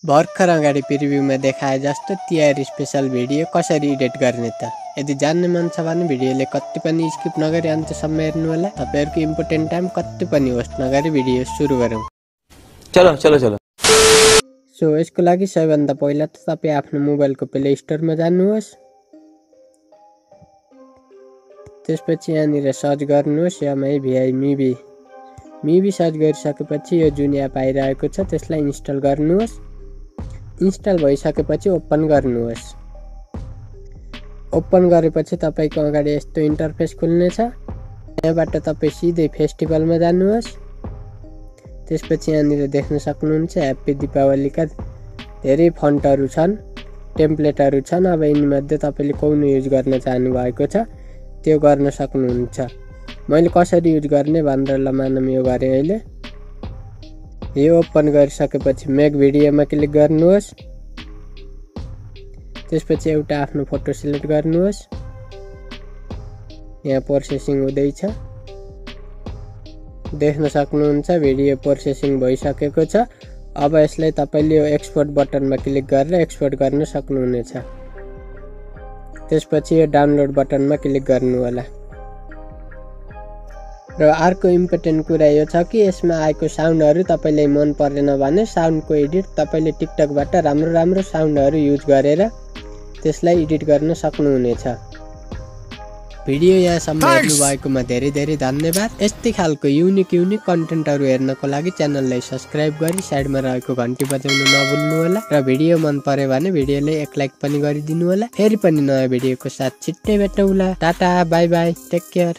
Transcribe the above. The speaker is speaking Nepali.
भर्खर अगाडि प्रिभ्यूमा देखाए जस्तो तिहार स्पेशल भिडियो कसरी एडिट गर्ने त। यदि जान्ने मन छ भने भिडियोले कति पनि स्किप नगरी अन्त्यसम्म हेर्नु होला। तपाईहरुको इम्पोर्टेन्ट टाइम कति पनि वेस्ट नगरी भिडियो सुरु गरौँ। चलो। सो यसको लागि सबैभन्दा पहिला त तपाई आफ्नो मोबाइलको प्ले स्टोरमा जानुहोस्। त्यसपछि यहाँनिर सर्च गर्नुहोस् MIVI मिभी सर्च गरिसकेपछि यो जुन एप आइरहेको छ त्यसलाई इन्स्टल गर्नुहोस्। इन्स्टल भइसकेपछि ओपन गर्नुहोस्। ओपन गरेपछि तपाईको अगाडि यस्तो इन्टरफेस खुल्नेछ। यहाँबाट तपाई सिधै फेस्टिभलमा जानुहोस्। त्यसपछि यहाँनिर देख्न सक्नुहुन्छ ह्यापी दीपावलीका धेरै फन्टहरु छन्, टेम्प्लेटहरु छन्। अब यिनी मध्ये तपाईले कुन युज गर्न चाहनु भएको छ त्यो गर्न सक्नुहुन्छ। मैले कसरी युज गर्ने भनेर लमानम यो गरे अहिले। यो ओपन गरिसकेपछि मेक भिडियोमा क्लिक गर्नुहोस्। त्यसपछि एउटा आफ्नो फोटो सिलेक्ट गर्नुहोस्। यहाँ प्रोसेसिङ हुँदैछ, देख्न सक्नुहुन्छ भिडियो प्रोसेसिङ भइसकेको छ। अब यसलाई तपाईले यो एक्सपोर्ट बटनमा क्लिक गरेर एक्सपोर्ट गर्न सक्नुहुनेछ। त्यसपछि यो डाउनलोड बटनमा क्लिक गर्नु होला। र अर्को इम्पोर्टेन्ट कुरा यो छ कि यसमा आएको साउन्डहरु तपाईलाई मन परेन भने साउन्डको एडिट तपाईले टिकटकबाट राम्रो साउन्डहरु युज गरेर त्यसलाई एडिट गर्न सक्नुहुनेछ। भिडियो यहाँसम्म हेर्नु भएकोमा धेरै धन्यवाद। यस्तै खालको युनिक कन्टेन्टहरु हेर्नको लागि च्यानललाई सब्स्क्राइब गरी साइडमा रहेको घण्टी बजाउन नभुल्नु होला। र भिडियो मन पर्यो भने भिडियोलाई एक लाइक पनि गरिदिनु होला। फेरि पनि नयाँ भिडियोको साथ छिट्टै भेटौँला। Tata bye bye, take care.